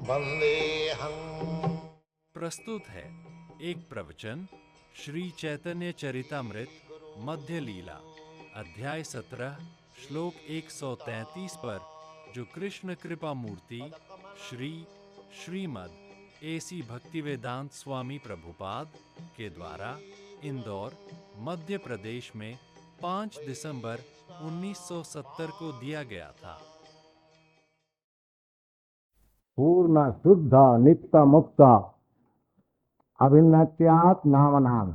वन्देऽहम्। प्रस्तुत है एक प्रवचन श्री चैतन्य चरितामृत मध्य लीला अध्याय 17 श्लोक 133 पर, जो कृष्ण कृपा मूर्ति श्री श्रीमद् एसी भक्तिवेदांत स्वामी प्रभुपाद के द्वारा इंदौर मध्य प्रदेश में 5 दिसंबर 1970 को दिया गया था। पूर्ण शुद्ध नित्य मुक्त अभिन्नत्यात् नामनाम।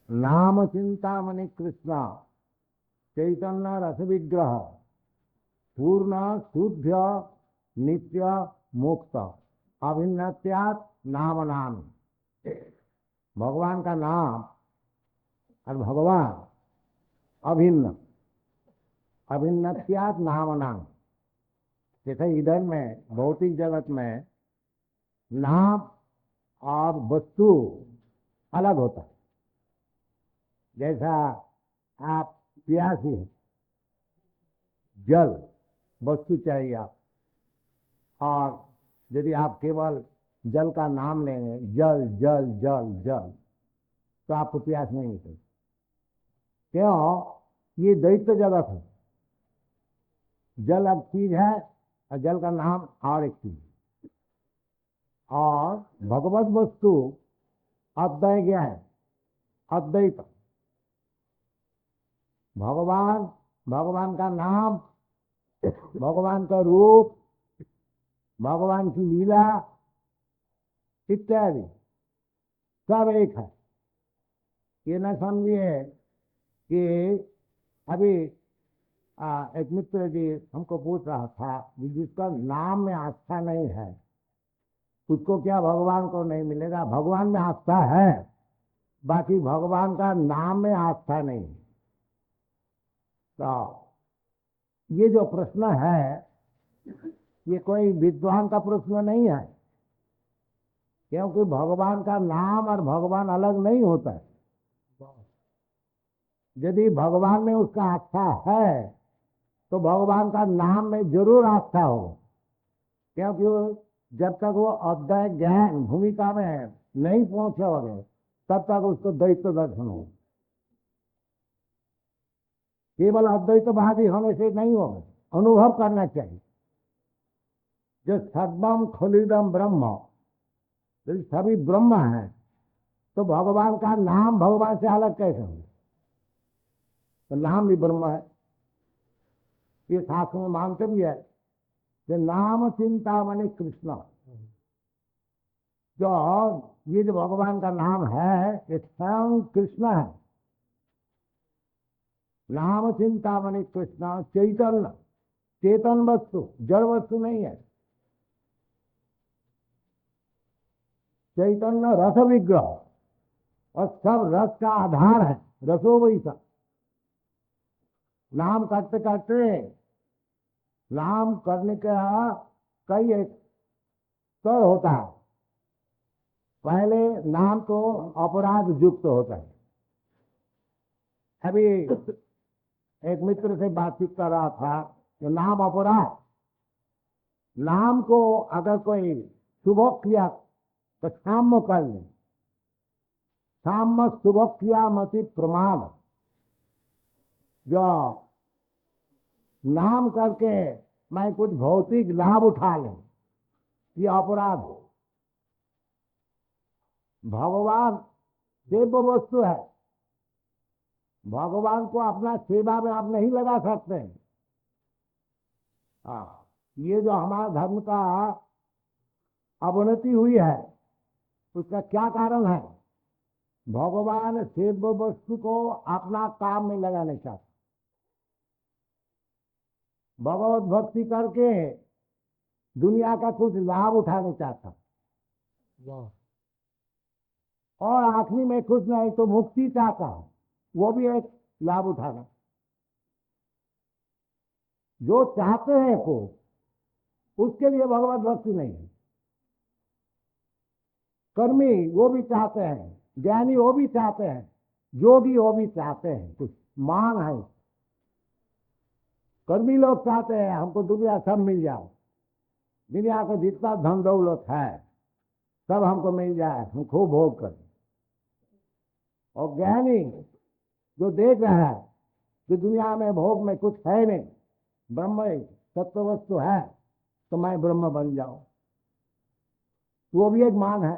नाम चिंतामणि कृष्ण चैतन्य रस विग्रह पूर्ण शुद्ध नित्य मुक्त अभिन्नत्यात् नाम नाम। भगवान का नाम और भगवान अभिन्न, अभिन्नत्यात् नाम नाम। जैसे इधर में भौतिक जगत में नाम और वस्तु अलग होता है। जैसा आप प्यासी है, जल वस्तु चाहिए आप, और यदि आप केवल जल का नाम लेंगे, जल जल जल जल, तो आपको प्यास नहीं मिलेगी। क्यों? ये दैत्य जगत है। जल अब चीज है और जल का नाम और एक चीज है। और भगवत वस्तु अद्वैत क्या है? अद्वैत। भगवान, भगवान का नाम, भगवान का रूप, भगवान की लीला इत्यादि सब एक है। ये न समझिए कि अभी एक मित्र जी हमको पूछ रहा था कि जिसका नाम में आस्था नहीं है उसको क्या भगवान को नहीं मिलेगा? भगवान में आस्था है, बाकी भगवान का नाम में आस्था नहीं। तो ये जो प्रश्न है ये कोई विद्वान का प्रश्न नहीं है, क्योंकि भगवान का नाम और भगवान अलग नहीं होता है। यदि भगवान में उसका आस्था है तो भगवान का नाम में जरूर आस्था हो, क्योंकि जब तक वो अद्वैत ज्ञान भूमिका में नहीं पहुंचे होंगे तब तक उसको द्वैत दर्शन हो। केवल अद्वैतवादी होने से नहीं होगा, अनुभव करना चाहिए। जो सर्वम खलिदम ब्रह्म, यदि सभी ब्रह्म है तो भगवान का नाम भगवान से अलग कैसे हो? तो नाम भी ब्रह्म है। ये शास्त्र में मानते भी है कि नाम चिंतामणि कृष्ण, जो ये जो भगवान का नाम है ये स्वयं कृष्ण है। नाम चिंतामणि कृष्ण चैतन्य, चेतन वस्तु, जड़ वस्तु नहीं है। चैतन्य रस विग्रह, और सब रस का आधार है, रसो वही सब। नाम करते करते, नाम करने का कई एक स्तर होता है। पहले नाम तो अपराध युक्त होता है। अभी एक मित्र से बातचीत कर रहा था कि नाम अपराध, नाम को अगर कोई शुभ किया तो साम्य कर ले, साम्य शुभ किया मति प्रमाद। जो नाम करके मैं कुछ भौतिक लाभ उठा ले, ये अपराध है। भगवान दिव्य वस्तु है, भगवान को अपना सेवा में आप नहीं लगा सकते। ये जो हमारा धर्म का अवनति हुई है उसका क्या कारण है? भगवान सिर्फ वस्तु को अपना काम में लगाने चाहते, भगवत भक्ति करके दुनिया का कुछ लाभ उठाना चाहता, और आखिरी में कुछ नहीं तो मुक्ति चाहता, वो भी एक लाभ उठाना। जो चाहते हैं को उसके लिए भगवत भक्ति नहीं है। कर्मी वो भी चाहते हैं, ज्ञानी वो भी चाहते हैं, योगी वो भी चाहते हैं, कुछ मांग है। कर्मी लोग चाहते हैं हमको दुनिया सब मिल जाए, दुनिया को जितना धन दौलत है सब हमको मिल जाए, हम खूब भोग करें। और ज्ञानी जो देख रहा है कि दुनिया में भोग में कुछ है नहीं, ब्रह्म सत्य वस्तु है, तो मैं ब्रह्म बन जाऊं, वो भी एक मांग है।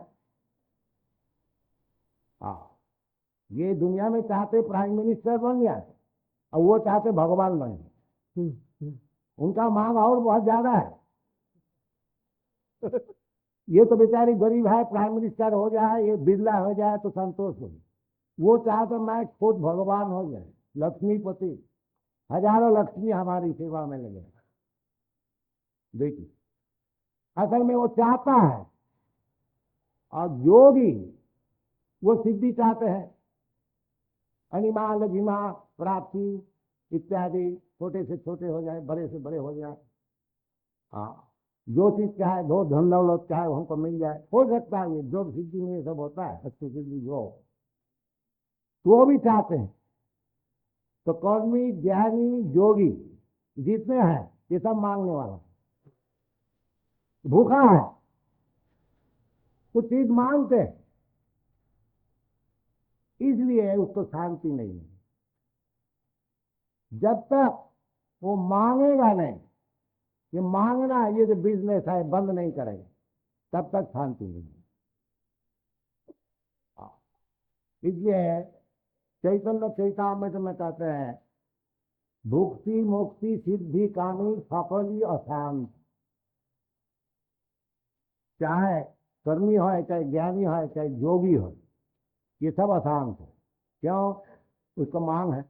हाँ, ये दुनिया में चाहते प्राइम मिनिस्टर बन जाए और वो चाहते भगवान बने, उनका मांग और बहुत ज्यादा है। ये तो बेचारी गरीब है, प्राइम मिनिस्टर हो जाए, ये बिरला हो जाए तो संतोष हो। वो चाहते मैं खुद भगवान हो जाए, लक्ष्मीपति, हजारों लक्ष्मी हमारी सेवा में लगे। देखिए असल में वो चाहता है। और योगी वो सिद्धि चाहते हैं, अनिमा लघिमा प्राप्ति इत्यादि, छोटे से छोटे हो जाए, बड़े से बड़े हो जाए। हाँ, जो चीज चाहे, जो धन दौलत चाहे हमको मिल जाए, हो सकता है। ये जो सिद्धि में ये सब होता है, अच्छी सिद्धि जो तो वो भी चाहते हैं। तो कर्मी ज्ञानी योगी जितने हैं ये सब मांगने वाला, भूखा है, कुछ चीज मांगते हैं, इसलिए उसको शांति नहीं है। जब तक वो मांगेगा नहीं, ये मांगना ये जो बिजनेस है बंद नहीं करेगा, तब तक शांति नहीं है। इसलिए चैतन्य चैतामृत में कहते हैं, भुक्ति मुक्ति सिद्धि कामी सफली अशांत। चाहे कर्मी हो, चाहे ज्ञानी हो, चाहे योगी हो, ये सब अशांत है। क्यों? उसको मांग है।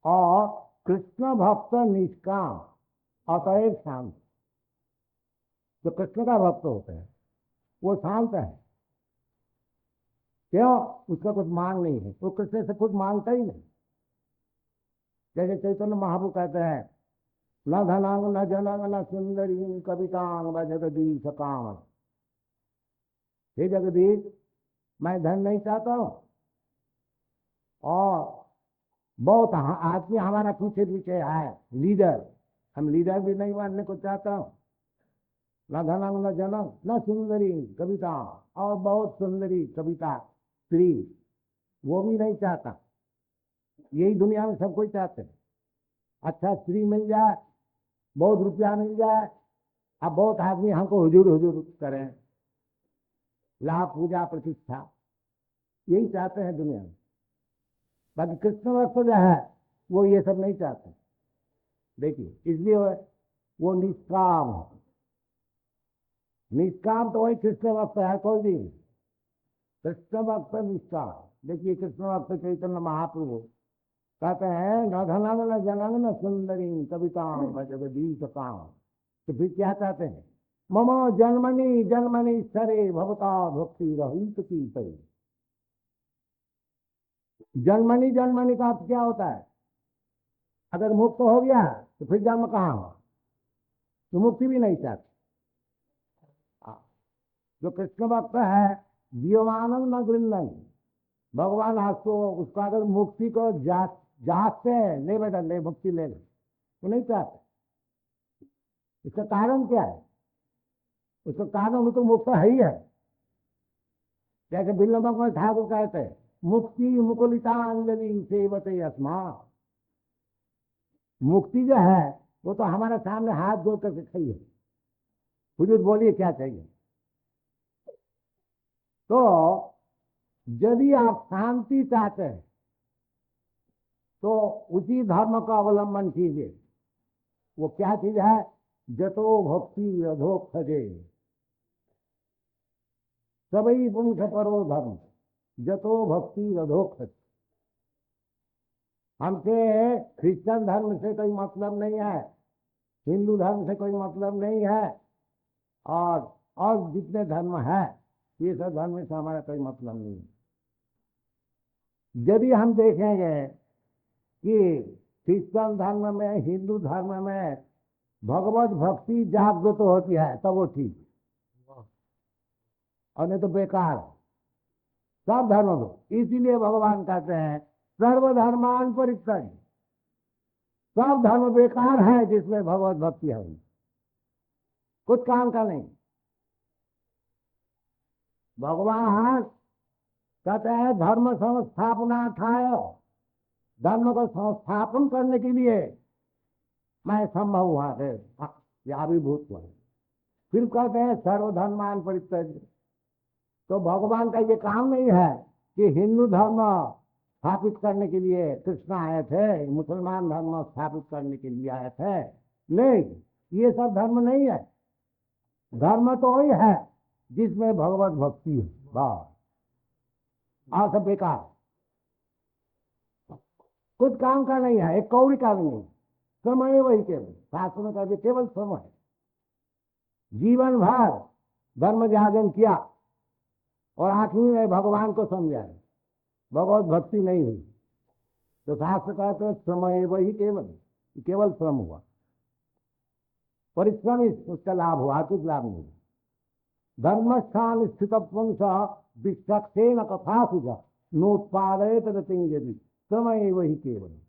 और कृष्ण भक्त निष्काम अतएव शांत। जो कृष्ण का भक्त होते हैं वो शांत है। क्यों? उसका कुछ मांग नहीं है, वो कृष्ण से कुछ मांगता ही नहीं। जैसे चैतन्य महाप्रभु कहते हैं, न धनांग न जनांग न सुंदरी कवितांग व जगदीश काम। हे जगदीश, मैं धन नहीं चाहता हूं, और बहुत आदमी हमारा पीछे पीछे है, लीडर, हम लीडर भी नहीं बनने को चाहता हूं। न धनंग न जनंग न सुंदरी कविता, और बहुत सुंदरी कविता स्त्री वो भी नहीं चाहता। यही दुनिया में सब कोई चाहते हैं, अच्छा स्त्री मिल जाए, बहुत रुपया मिल जाए, अब बहुत आदमी हमको हुजूर हुजूर करें, लाभ पूजा प्रतिष्ठा, यही चाहते हैं दुनिया में। बाकी कृष्ण भक्त जो है वो ये सब नहीं चाहते। देखिए इसलिए वो निष्काम है। निष्काम तो वही कृष्ण भक्त है, कोई भी कृष्ण भक्त निष्काम। देखिए कृष्ण भक्त चैतन्य महाप्रभु कहते हैं, न धनंग न जनंग न सुंदरी कवितां व जगदीश काम। तो फिर क्या चाहते हैं? मम जन्मनि जन्मनि सरे भवता भक्ति रहित की सरे। जन्मनि जन्मनि का अर्थ क्या होता है? अगर मुक्त हो गया तो फिर जन्म कहाँ हो, तो मुक्ति भी नहीं चाहते। जो कृष्ण भक्त है जीवानंद न गृंदन, भगवान हंसो उसका अगर मुक्ति को जांचते हैं, ले बेटा ले मुक्ति ले ले, वो नहीं चाहते। इसका कारण क्या है? उसका कारण वो तो मुक्त है ही है। जैसे बिल्लभक में ठाकुर कहते हैं, मुक्ति मुकुलितांजलि सेवते अस्मा। मुक्ति जो है वो तो हमारे सामने हाथ जोड़ करके खड़ी है, हुजूर बोलिए क्या चाहिए। तो यदि आप शांति चाहते हैं तो उसी धर्म का अवलंबन कीजिए। वो क्या चीज है? जतो भक्ति अधोक्षजे सभी पुरुष परो धर्म। जतो भक्ति रधोक्षति। हमसे क्रिश्चियन धर्म से कोई मतलब नहीं है, हिंदू धर्म से कोई मतलब नहीं है, और जितने धर्म है ये सब धर्म से हमारा कोई मतलब नहीं है। यदि हम देखेंगे कि क्रिश्चियन धर्म में, हिंदू धर्म में भगवत भक्ति जागृत होती है तब वो ठीक, और नहीं तो बेकार है सब धर्म को। इसीलिए भगवान कहते हैं सर्वधर्मान परित्यज। सब धर्म बेकार है जिसमें भगवत भक्ति है, कुछ काम का नहीं। भगवान कहते हैं धर्म संस्थापना ठाय, धर्म को संस्थापन करने के लिए मैं संभव हुआ है, आविर्भूत हुआ। फिर कहते हैं सर्वधर्मान परित्यज। तो भगवान का ये काम नहीं है कि हिंदू धर्म स्थापित करने के लिए कृष्ण आए थे, मुसलमान धर्म स्थापित करने के लिए आए थे। नहीं, ये सब धर्म नहीं है। धर्म तो वही है जिसमें भगवत भक्ति है, बस। और सब बेकार, कुछ काम का नहीं है, एक कौड़ी का नहीं। समय वही केवल, शास्त्र में कहते केवल समय। जीवन भर धर्म जागरण किया और आखिरी में भगवान को समझा, भगवत भक्ति नहीं हुई, तो शास्त्र कहते समय वही केवल, केवल श्रम हुआ, परिश्रम उसका लाभ हुआ, कुछ लाभ नहीं। धर्मस्थान स्थित पुंस विचक्षेण कथा सुझा नोत्पादयत यदि समय वही केवल।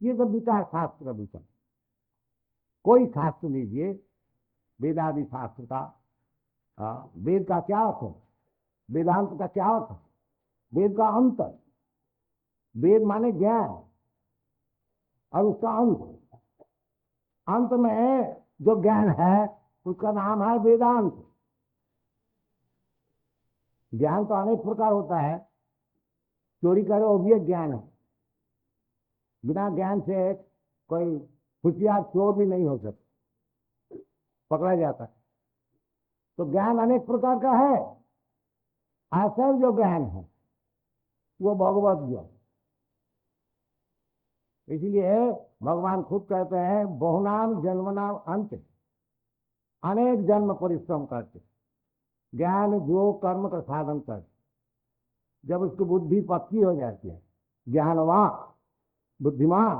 ये सब विचार शास्त्र का विचार। कोई शास्त्र लीजिए, वेदादि शास्त्र का, वेद का क्या अर्थ है, वेदांत का क्या अर्थ है, वेद का अंत। वेद माने ज्ञान और उसका अंत। अंत में जो ज्ञान है उसका नाम है वेदांत। ज्ञान तो अनेक प्रकार होता है, चोरी करो वो भी एक ज्ञान है। बिना ज्ञान से कोई होशियार चोर भी नहीं हो सकता, पकड़ा जाता है। तो ज्ञान अनेक प्रकार का है। असल जो ज्ञान है वो भगवत ज्ञान। इसलिए भगवान खुद कहते हैं बहुनाम जन्मनाम अंत, अनेक जन्म परिश्रम करते ज्ञान जो कर्म का साधन करते, जब उसकी बुद्धि पक्की हो जाती है, ज्ञानवान बुद्धिमान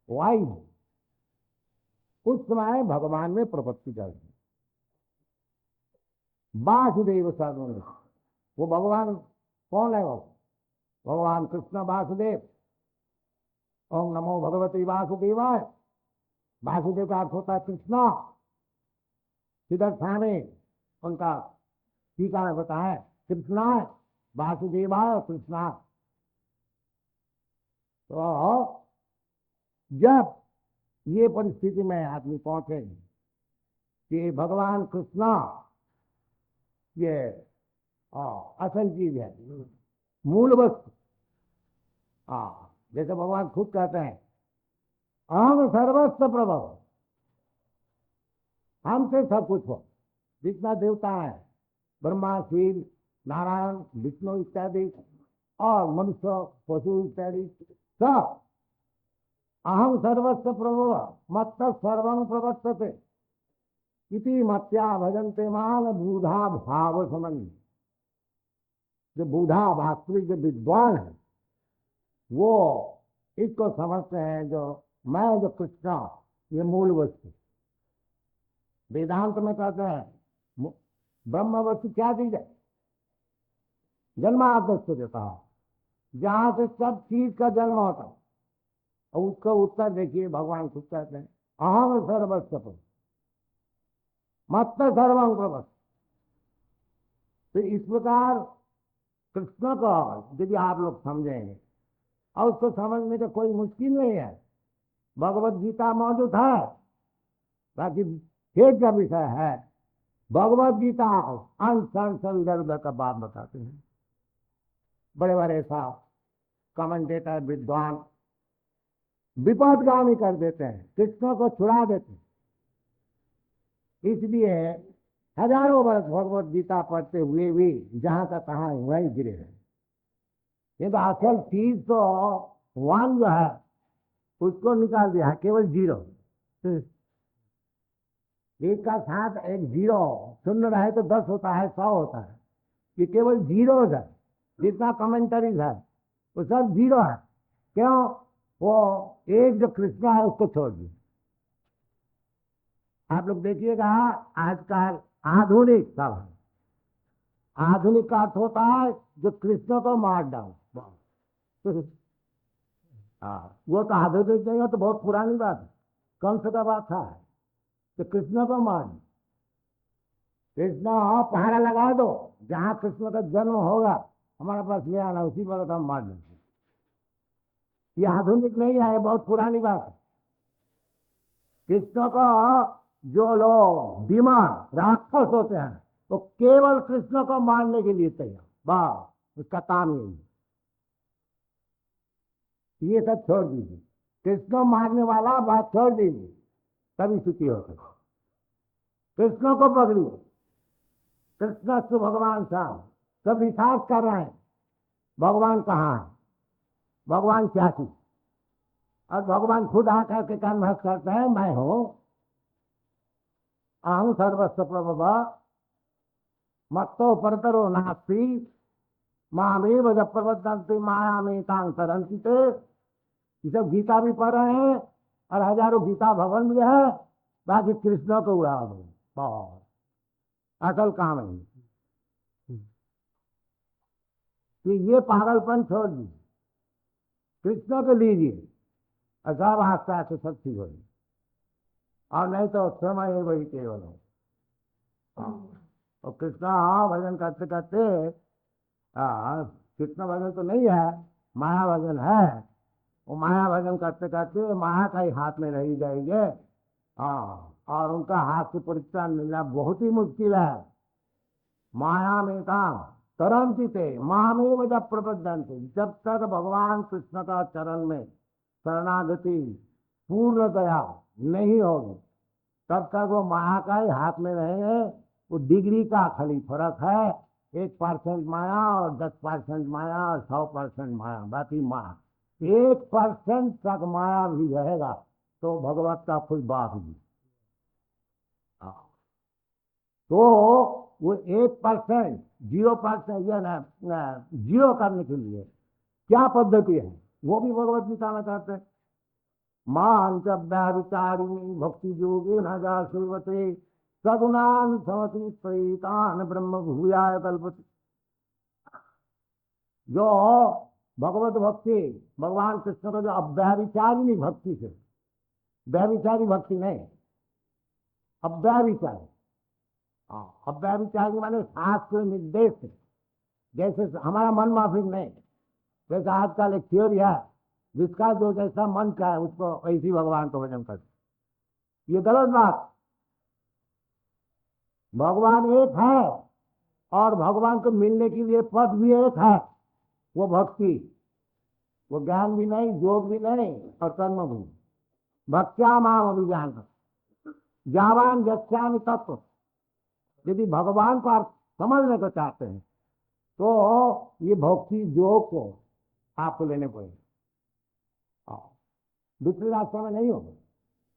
वाइज, उस समय भगवान में प्रपत्ति करते। वासुदेव सर्वम, वो भगवान कौन है? वो भगवान कृष्ण वासुदेव। ओम नमो भगवते वासुदेवाय। वासुदेव का अर्थ होता है कृष्ण। सिद्धार्थ स्वामी उनका टीका में बताया कृष्णा वासुदेवाय कृष्णा। तो जब ये परिस्थिति में आदमी पहुंचे कि भगवान कृष्णा ये असल चीज है, मूल वस्तु। जैसे भगवान खुद कहते हैं अहम सर्वस्व प्रभव, हमसे सब कुछ हो। जितना देवता है, ब्रह्मा शिव नारायण विष्णु इत्यादि और मनुष्य पशु इत्यादि सब अहम सर्वस्व प्रभव मत्त सर्वं प्रवर्तते इति मत्या भजन्ते मान बूढ़ा भाव समन्वय। जो बूढ़ा वास्तविक जो विद्वान है वो इसको समझते हैं, जो मैं जो कृष्ण ये मूल वस्तु। वेदांत में कहते हैं ब्रह्म वस्तु क्या चीज है? जन्माद्यस्य देता है, जहां से सब चीज का जन्म होता है। और उसका उत्तर देखिए भगवान खुद कहते हैं अहम सर्वस्व मत्त सर्वं प्रवर्तते। तो इस प्रकार कृष्ण को यदि आप लोग समझेंगे, और उसको समझने का कोई मुश्किल नहीं है। भगवत गीता मौजूद है, बाकी खेद का विषय है। भगवत गीता अंश संदर्भ का बात बताते हैं। बड़े बड़े सा कमेंटेटर विद्वान विपदगामी कर देते हैं, कृष्ण को छुड़ा देते हैं। इसलिए हजारों वर्ष भगवत गीता पढ़ते हुए भी जहां का तहां वहीं गिरे हैं। ये तो असल चीज तो वन जो है उसको निकाल दिया है, केवल जीरो। एक का साथ एक जीरो, शून्य रहे तो 10 होता है, 100 होता है। ये केवल जीरो है। जितना कमेंटरीज है वो सब जीरो है। क्यों? वो एक जो कृष्णा है उसको छोड़ दिया। आप लोग देखिएगा आजकल आधुनिक सब है। आधुनिक का अर्थ होता है जो कृष्ण को मार डालो। हाँ, वो तो आधुनिक नहीं है, तो बहुत पुरानी बात है। कंस का बात था कि कृष्ण को मार दो। कृष्ण पहरा लगा दो, जहां कृष्ण का जन्म होगा हमारे पास ले आना, उसी पर हम मार देंगे। ये आधुनिक नहीं है, ये बहुत पुरानी बात है। कृष्ण को जो लोग बीमार राक्षस होते हैं वो केवल कृष्ण को मारने के लिए तैयार, बस उसका काम यही है। ये सब छोड़ दीजिए, कृष्ण मारने वाला बात छोड़ दीजिए, तभी सुखी हो सकते। कृष्ण को पकड़िए, कृष्ण से भगवान साहब सब हिसाब कर रहे हैं, भगवान कहाँ है, भगवान क्या चीज। और भगवान खुद आकर के कन्वर्स करते हैं, मैं हूं, अहं सर्वस्व प्रभव मत्तो परतरो नास्ति मामेव जब प्रबद्धन्ति मायामेतां तरन्ति ते। ये सब गीता भी पढ़ रहे हैं और हजारों गीता भवन भी है, बाकी कृष्ण को उड़ा दो, बहुत असल काम है। कि ये पागलपन छोड़ दीजिए, कृष्ण को लीजिए और सब आस्ते आस्ते सब ठीक हो जाए। और नहीं तो समय वही केवल हो। और कृष्ण भजन करते करते, कृष्ण भजन तो नहीं है, माया भजन है। वो माया भजन करते करते माया का ही हाथ में रह जाएंगे। हाँ, और उनका हाथ से परित्राण मिलना बहुत ही मुश्किल है। माया में काम तरंती थे महामेव जब प्रबद्धन्ति। जब तक भगवान कृष्ण का चरण में शरणागति पूर्ण दया नहीं होगी तब तक वो माया का ही हाथ में रहेंगे। वो डिग्री का खाली फर्क है, 1% माया और 10% माया और 100% माया, बाकी माया 1% तक माया भी रहेगा तो भगवत का कोई बात नहीं। तो वो 1%, 0%, ये ना जीरो करने के लिए क्या पद्धति है वो भी भगवत गीता में कहते हैं। मान विचारिणी भक्ति योगे न जा सुवते सगुणान समति प्रेतान ब्रह्म भूयाय कल्पति। जो भगवत भक्ति, भगवान कृष्ण का जो अव्याविचारिणी भक्ति से, व्याविचारी भक्ति नहीं, अव्याविचारी। अव्याविचारी माने शास्त्र निर्देश, जैसे हमारा मन माफिक नहीं। जैसे आजकल एक थ्योरी है जिसका जो जैसा मन चाहे उसको ऐसी भगवान को भजन कर, ये गलत बात। भगवान एक है और भगवान को मिलने के लिए पथ भी एक है, वो भक्ति। वो ज्ञान भी नहीं, योग भी नहीं और कर्म भी। भक्त्या माम अभिज्ञान ज्ञावान यस्यामि तत्व। यदि भगवान को आप समझने को चाहते हैं तो ये भक्ति योग को आपको लेने पड़ेगा, दूसरे रास्ते में नहीं होगा।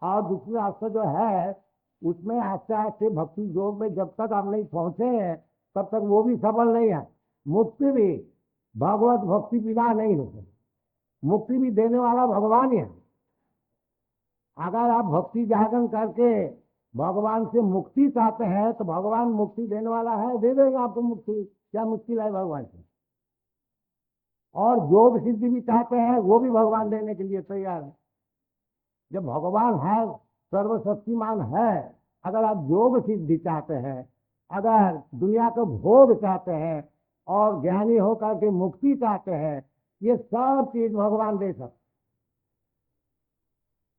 और दूसरे रास्ता जो है उसमें आस्ते आस्ते भक्ति योग में जब तक आप नहीं पहुंचे हैं तब तक वो भी सफल नहीं है। मुक्ति भी भगवत भक्ति बिना नहीं होती, मुक्ति भी देने वाला भगवान ही है। अगर आप भक्ति जागरण करके भगवान से मुक्ति चाहते हैं तो भगवान मुक्ति देने वाला है, दे देगा आपको मुक्ति। क्या मुश्किल है भगवान से। और योग सिद्धि भी चाहते हैं वो भी भगवान देने के लिए तैयार है। जब भगवान है, सर्वशक्तिमान है, अगर आप योग सिद्धि चाहते हैं, अगर दुनिया को भोग चाहते हैं और ज्ञानी होकर के मुक्ति चाहते हैं, ये सब चीज भगवान दे सकते।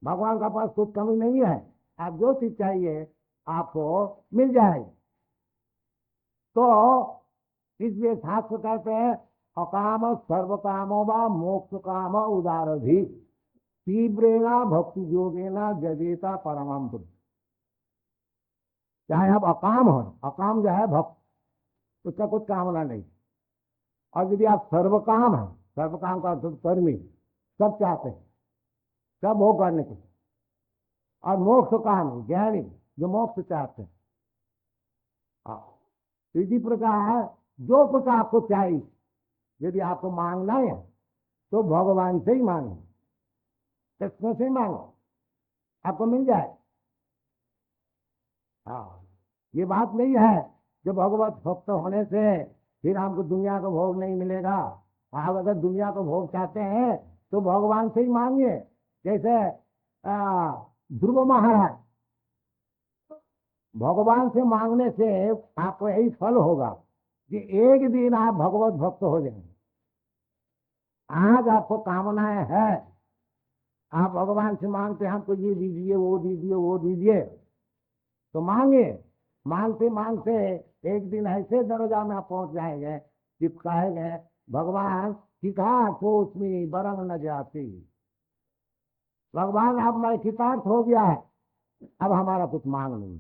भगवान का पास कुछ कमी नहीं है, आप जो चीज चाहिए आपको मिल जाएगी। तो इसलिए शास्त्र कहते हैं अकाम सर्व कामो व मोक्ष काम उदारधि तीव्रेणा भक्ति योगेना जजेता परमम। चाहे आप अकाम हो, अकाम जो है भक्त, उसका कुछ कामना नहीं। और यदि आप सर्वकाम है, सर्वकाम का अर्थ कर्मी, सब चाहते हैं, सब भोग करने के, और मोक्ष काम ज्ञानी जो मोक्ष चाहते हैं। हाँ, इसी प्रकार जो कुछ आपको चाहिए यदि आपको मांगना है तो भगवान से ही मांगो, कृष्ण से ही मांगो, आपको मिल जाए। हाँ, ये बात नहीं है जो भगवत भक्त होने से फिर हमको दुनिया का भोग नहीं मिलेगा। आप अगर दुनिया का भोग चाहते हैं तो भगवान से ही मांगिए। जैसे ध्रुव महाराज, भगवान से मांगने से आपको यही फल होगा कि एक दिन आप भगवत भक्त हो जाएंगे। आज आपको कामनाएं है, आप भगवान से मांगते हमको ये दीजिए वो दीजिए वो दीजिए, तो मांगे, मांगते मांगते एक दिन ऐसे दर्जा में आप पहुंच जाएंगे कि कहेंगे भगवान कितार्थ होस्मि बरंग न जाती, भगवान अब मैं कितार्थ हो गया है, अब हमारा कुछ मांग नहीं।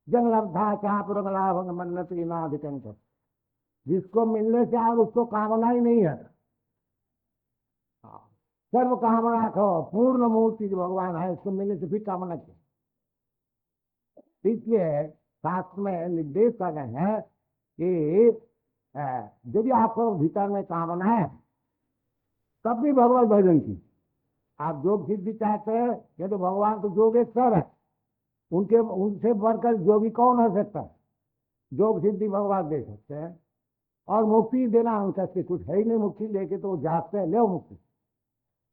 जन लब्धा चापुरगलाभंग मन्नति नाधिकंत, जिसको मिलने से आप उसको कामना ही नहीं है। सर्व कामना को पूर्ण मूर्ति जो भगवान है उसको मिलने से फिर कामना की। इसलिए शास्त्र में निर्देश कर रहे हैं कि यदि आपको भीतर में कामना है तब भी भगवत भजन की। आप योग सिद्धि चाहते हैं ये तो भगवान तो योगेश्वर है, उनके उनसे बढ़कर योगी कौन हो सकता है। योग सिद्धि भगवान दे सकते हैं और मुक्ति देना उनका से कुछ है ही नहीं। मुक्ति लेके तो जागते हैं, ले मुक्ति,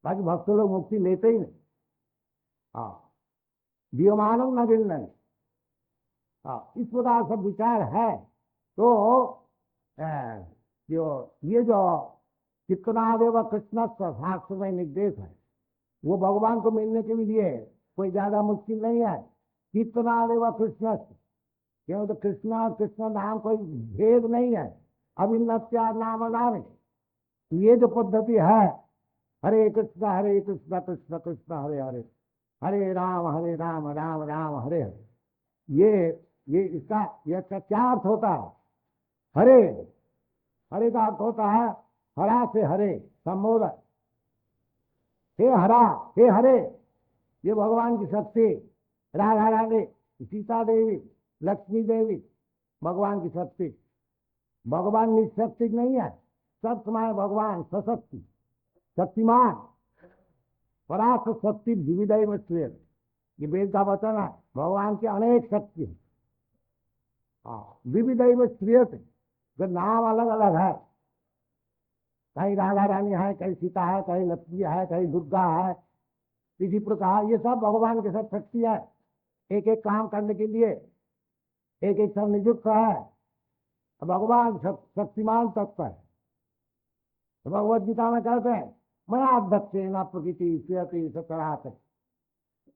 बाकी भक्त लोग मुक्ति लेते ही नहीं। हाँ, दियोमानव न गिन नहीं। हाँ, इस प्रकार सब विचार है। तो ये जो चित्तनादेव कृष्ण शास्त्र में निर्देश है वो भगवान को मिलने के लिए कोई ज्यादा मुश्किल नहीं है। चित्तनादेव कृष्ण, क्यों तो कृष्ण और कृष्ण नाम कोई भेद नहीं है, अभिन्नत्या नाम नाम। ये जो पद्धति है हरे कृष्ण कृष्ण कृष्ण हरे हरे, हरे राम राम राम हरे हरे, ये इसका क्या अर्थ होता है। हरे, हरे का अर्थ होता है हरा से हरे संबोधन। हे हरा, हे हरे, ये भगवान की शक्ति। राधा रानी, सीता देवी, लक्ष्मी देवी, भगवान की शक्ति। भगवान निशक्ति नहीं है, सब समय भगवान सशक्ति, शक्तिमान, परास्त शक्ति विविधय में श्रेय, ये वेद का वचन है। भगवान की अनेक शक्ति है। विविधय में श्रेय, नाम अलग अलग है, कहीं राधा रानी है, कहीं सीता है, कहीं लक्ष्मी है, कहीं दुर्गा है। इसी प्रकार ये सब भगवान के साथ शक्ति है, एक एक काम करने के लिए एक एक सब नियुक्त है। भगवान शक्तिमान तत्व है। तो भगवत गीता में कहते हैं मैं अध्यक्ष न प्रकृति स्वयति सतरात,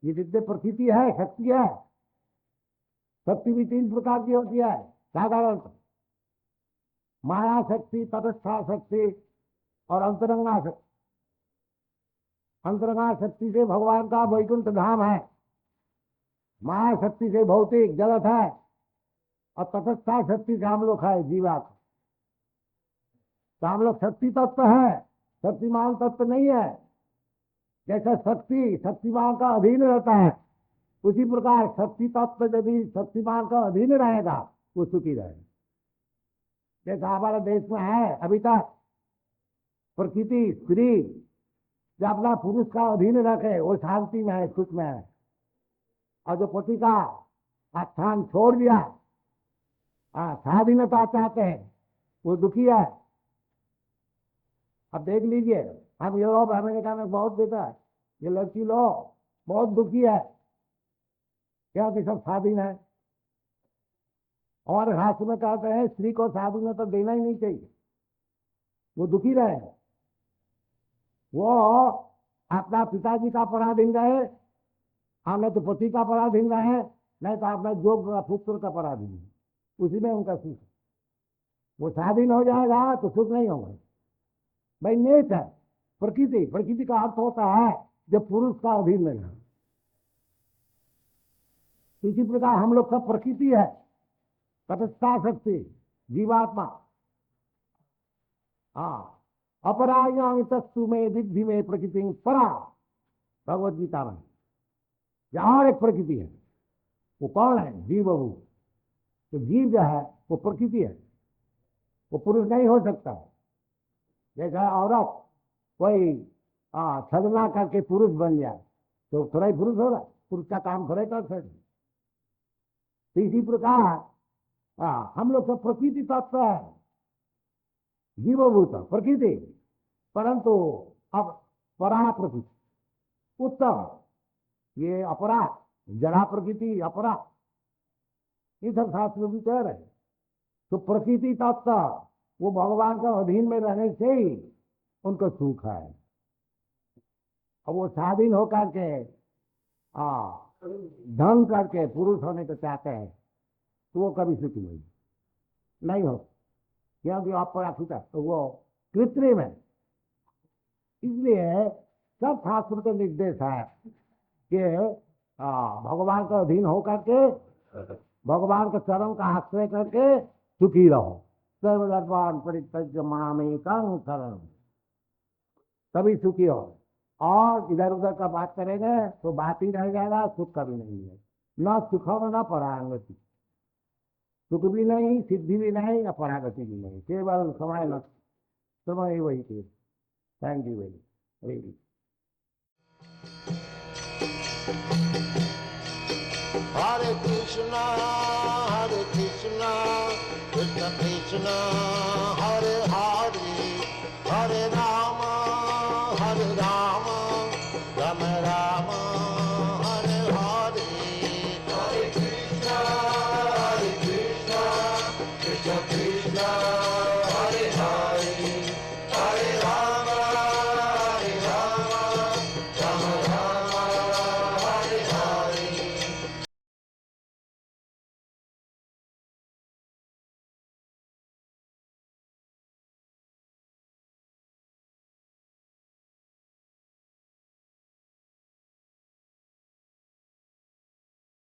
ये जितने प्रकृति है शक्ति है। शक्ति भी तीन प्रकार की होती है साधारण, माया शक्ति, तटस्था शक्ति और अंतरंगा शक्ति। अंतरंगा शक्ति से भगवान का वैकुंठ धाम है, माया शक्ति से भौतिक जगत है, और तटस्था शक्ति से हम लोग है जीवा। तो हम लोग शक्ति तत्व है, शक्तिमान तत्व नहीं है। जैसा शक्ति शक्तिमान का अधीन रहता है उसी प्रकार शक्ति तत्व यदि शक्तिमान का अधीन रहेगा वो सुखी रहेगा। जैसा हमारे देश में है अभी तक प्रकृति स्त्री जो अपना पुरुष का अधीन रखे वो शांति में है, सुख में है। और जो पति का स्थान छोड़ दिया, स्वाधीनता चाहते हैं, वो दुखी है। अब देख लीजिए, हम यूरोप अमेरिका में बहुत देखा है, ये लड़की लोग बहुत दुखी है क्योंकि सब स्वाधीन है। और शास्त्र में कहते हैं स्त्री को स्वाधीनता देना ही नहीं चाहिए, वो दुखी रहे। वो अपना पिताजी का पराधीन रहे, नहीं तो पति का पराधीन रहे, नहीं तो अपना जोग पुत्र का पराधीन, उसी में उनका सुख। वो स्वाधीन हो जाएगा तो सुख नहीं होगा। भाई नेचर, प्रकृति, प्रकृति का अर्थ होता है जो पुरुष का अधीन नहीं है। इसी प्रकार हम लोग सब प्रकृति है, तटस्था शक्ति, जीवात्मा। हाँ, अपरायां तस्तु में विद्धि में प्रकृति परा, भगवद गीता में। यहाँ और एक प्रकृति है, वो कौन है? जीव वो। तो जीव जो है वो प्रकृति है, वो पुरुष नहीं हो सकता। जैसा औरत कोई साधना करके पुरुष बन जाए तो थोड़ा ही पुरुष हो रहा है, पुरुष का काम थोड़ा कर सकते। इसी प्रकार हम लोग सब प्रकृति तत्व है, जीवभूत प्रकृति, परंतु अब परा प्रकृति उत्तम, ये अपरा, जड़ा प्रकृति अपरा, ये सब शास्त्र भी कह रहे हैं। तो प्रकृति तत्व वो भगवान का अधीन में रहने से ही उनको सुख है। अब वो स्वाधीन होकर के धन करके पुरुष होने को चाहते हैं तो वो कभी सुखी नहीं हो, क्योंकि अपराधित है तो वो कृत्रिम है। इसलिए सब शास्त्र का निर्देश है कि भगवान का अधीन होकर के, भगवान के चरण का आश्रय करके सुखी रहो। सर्वधर्मान परित्यज्य मामेकं शरणं, तभी सुखी हो। और इधर उधर का बात करेंगे तो बात ही रह जाएगा, सुख कभी नहीं है। न सुखम न परागति, सुख भी नहीं, सिद्धि भी नहीं, अपरागति भी नहीं, केवल समय न समय वही चीज। Thank you very much. Hare Krishna, Krishna Krishna